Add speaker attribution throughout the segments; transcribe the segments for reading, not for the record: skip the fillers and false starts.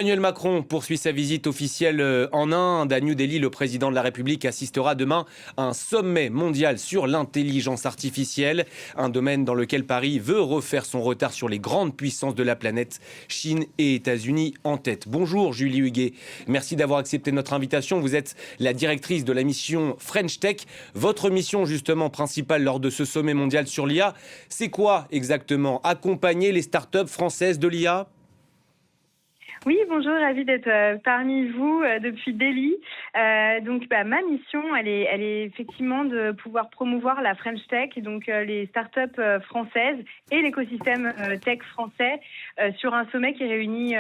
Speaker 1: Emmanuel Macron poursuit sa visite officielle en Inde. À New Delhi, le président de la République assistera demain à un sommet mondial sur l'intelligence artificielle, un domaine dans lequel Paris veut refaire son retard sur les grandes puissances de la planète, Chine et États-Unis en tête. Bonjour Julie Huguet, merci d'avoir accepté notre invitation. Vous êtes la directrice de la mission French Tech. Votre mission justement principale lors de ce sommet mondial sur l'IA, c'est quoi exactement? Accompagner les startups françaises de l'IA?
Speaker 2: Oui, bonjour, ravie d'être parmi vous depuis Delhi. Ma mission, elle est effectivement de pouvoir promouvoir la French Tech, donc les startups françaises et l'écosystème tech français sur un sommet qui réunit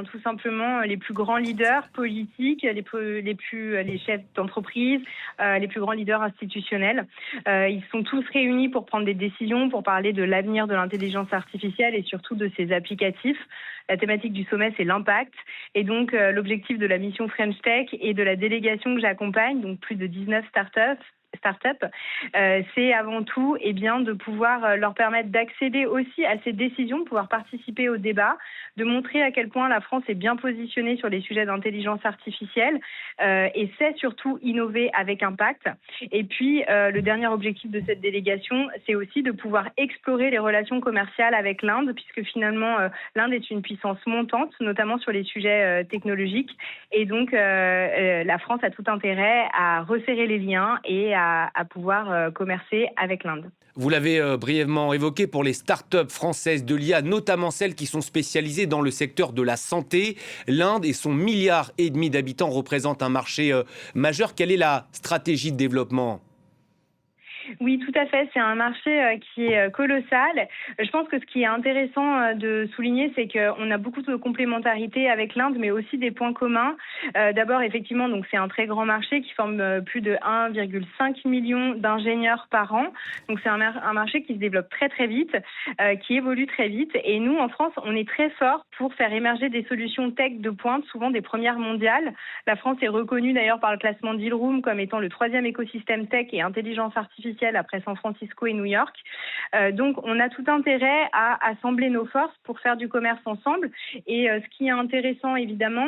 Speaker 2: tout simplement les plus grands leaders politiques, les chefs d'entreprise, les plus grands leaders institutionnels. Ils sont tous réunis pour prendre des décisions, pour parler de l'avenir de l'intelligence artificielle et surtout de ses applicatifs. La thématique du sommet, c'est l'impact. Et donc, l'objectif de la mission French Tech et de la délégation que j'accompagne, donc plus de 19 startups, c'est avant tout de pouvoir leur permettre d'accéder aussi à ces décisions, de pouvoir participer au débat, de montrer à quel point la France est bien positionnée sur les sujets d'intelligence artificielle et sait surtout innover avec impact. Et puis, le dernier objectif de cette délégation, c'est aussi de pouvoir explorer les relations commerciales avec l'Inde, puisque finalement, l'Inde est une puissance montante, notamment sur les sujets technologiques. Et donc, la France a tout intérêt à resserrer les liens et à pouvoir commercer avec l'Inde.
Speaker 1: Vous l'avez brièvement évoqué pour les startups françaises de l'IA, notamment celles qui sont spécialisées dans le secteur de la santé. L'Inde et son 1,5 milliard d'habitants représentent un marché majeur. Quelle est la stratégie de développement ?
Speaker 2: Oui, tout à fait. C'est un marché qui est colossal. Je pense que ce qui est intéressant de souligner, c'est qu'on a beaucoup de complémentarité avec l'Inde, mais aussi des points communs. D'abord, effectivement, donc c'est un très grand marché qui forme plus de 1,5 million d'ingénieurs par an. Donc c'est un marché qui se développe très très vite, qui évolue très vite. Et nous, en France, on est très fort pour faire émerger des solutions tech de pointe, souvent des premières mondiales. La France est reconnue d'ailleurs par le classement Dealroom comme étant le 3e écosystème tech et intelligence artificielle après San Francisco et New York. Donc, on a tout intérêt à assembler nos forces pour faire du commerce ensemble. Et ce qui est intéressant, évidemment,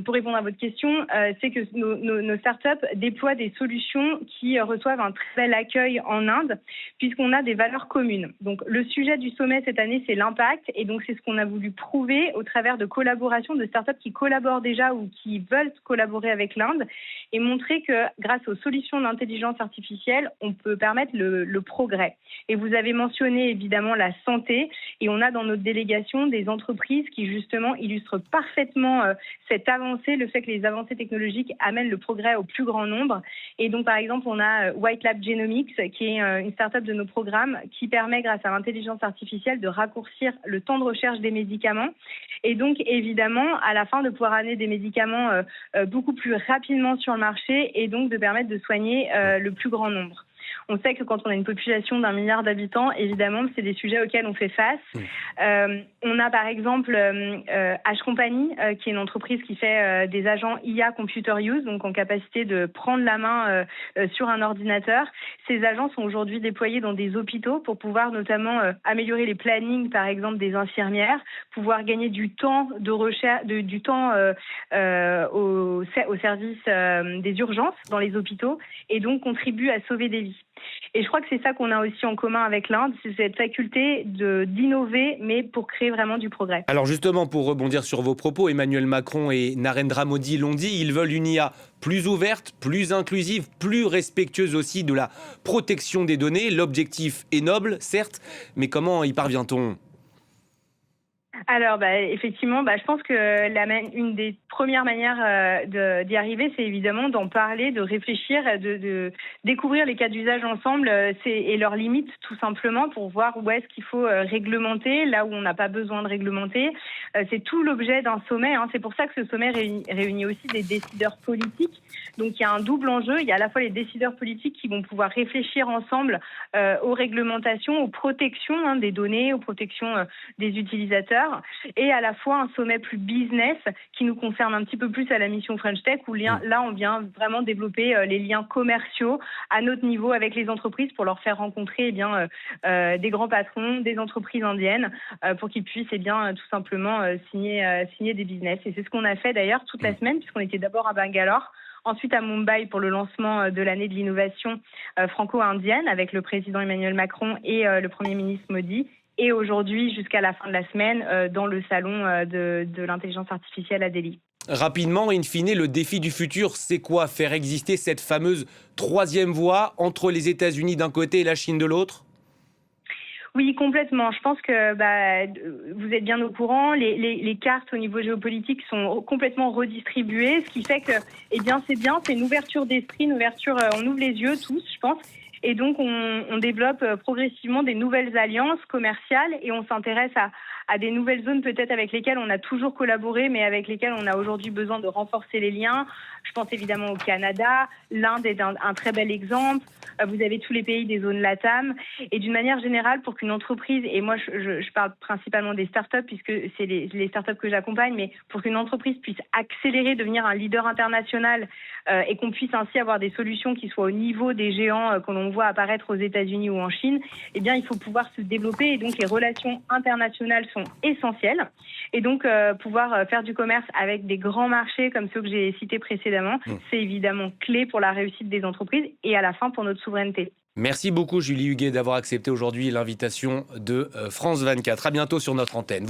Speaker 2: pour répondre à votre question, c'est que nos startups déploient des solutions qui reçoivent un très bel accueil en Inde, puisqu'on a des valeurs communes. Donc, le sujet du sommet cette année, c'est l'impact. Et donc, c'est ce qu'on a voulu prouver au travers de collaborations de startups qui collaborent déjà ou qui veulent collaborer avec l'Inde et montrer que grâce aux solutions d'intelligence artificielle, on peut permettre le progrès. Et vous avez mentionné évidemment la santé, et on a dans notre délégation des entreprises qui justement illustrent parfaitement cette avancée, le fait que les avancées technologiques amènent le progrès au plus grand nombre. Et donc par exemple, on a White Lab Genomics, qui est une start-up de nos programmes, qui permet grâce à l'intelligence artificielle de raccourcir le temps de recherche des médicaments. Et donc évidemment, à la fin, de pouvoir amener des médicaments beaucoup plus rapidement sur le marché et donc de permettre de soigner le plus grand nombre. On sait que quand on a une population d'1 milliard d'habitants, évidemment, c'est des sujets auxquels on fait face. On a par exemple H Company, qui est une entreprise qui fait des agents IA Computer Use, donc en capacité de prendre la main sur un ordinateur. Ces agents sont aujourd'hui déployés dans des hôpitaux pour pouvoir notamment améliorer les plannings, par exemple, des infirmières, pouvoir gagner du temps de recherche, du temps au service des urgences dans les hôpitaux, et donc contribuent à sauver des vies. Et je crois que c'est ça qu'on a aussi en commun avec l'Inde, c'est cette faculté d'innover, mais pour créer vraiment du progrès.
Speaker 1: Alors justement, pour rebondir sur vos propos, Emmanuel Macron et Narendra Modi l'ont dit, ils veulent une IA plus ouverte, plus inclusive, plus respectueuse aussi de la protection des données. L'objectif est noble, certes, mais comment y parvient-on ?
Speaker 2: Alors, effectivement, je pense que une des premières manières d'y arriver, c'est évidemment d'en parler, de réfléchir, de découvrir les cas d'usage ensemble et leurs limites, tout simplement, pour voir où est-ce qu'il faut réglementer, là où on n'a pas besoin de réglementer. C'est tout l'objet d'un sommet. C'est pour ça que ce sommet réunit aussi des décideurs politiques. Donc, il y a un double enjeu. Il y a à la fois les décideurs politiques qui vont pouvoir réfléchir ensemble aux réglementations, aux protections des données, aux protections des utilisateurs. secteur, et à la fois un sommet plus business qui nous concerne un petit peu plus à la mission French Tech, où là, on vient vraiment développer les liens commerciaux à notre niveau avec les entreprises pour leur faire rencontrer des grands patrons, des entreprises indiennes, pour qu'ils puissent tout simplement signer des business. Et c'est ce qu'on a fait d'ailleurs toute la semaine, puisqu'on était d'abord à Bangalore, ensuite à Mumbai pour le lancement de l'année de l'innovation franco-indienne avec le président Emmanuel Macron et le Premier ministre Modi. Et aujourd'hui, jusqu'à la fin de la semaine, dans le salon de l'intelligence artificielle à Delhi.
Speaker 1: Rapidement, in fine, le défi du futur, c'est quoi? Faire exister cette fameuse troisième voie entre les États-Unis d'un côté et la Chine de l'autre?
Speaker 2: Oui, complètement. Je pense que vous êtes bien au courant. Les cartes au niveau géopolitique sont complètement redistribuées, ce qui fait que, c'est une ouverture d'esprit, on ouvre les yeux tous, je pense. Et donc, on développe progressivement des nouvelles alliances commerciales et on s'intéresse à des nouvelles zones peut-être avec lesquelles on a toujours collaboré, mais avec lesquelles on a aujourd'hui besoin de renforcer les liens. Je pense évidemment au Canada. L'Inde est un très bel exemple. Vous avez tous les pays des zones LATAM. Et d'une manière générale, pour qu'une entreprise, et moi je parle principalement des startups puisque c'est les startups que j'accompagne, mais pour qu'une entreprise puisse accélérer, devenir un leader international et qu'on puisse ainsi avoir des solutions qui soient au niveau des géants que l'on voit apparaître aux États-Unis ou en Chine, il faut pouvoir se développer. Et donc les relations internationales sont essentielles. Et donc pouvoir faire du commerce avec des grands marchés comme ceux que j'ai cités précédemment, c'est évidemment clé pour la réussite des entreprises et à la fin pour notre souveraineté.
Speaker 1: Merci beaucoup Julie Huguet d'avoir accepté aujourd'hui l'invitation de France 24. À bientôt sur notre antenne.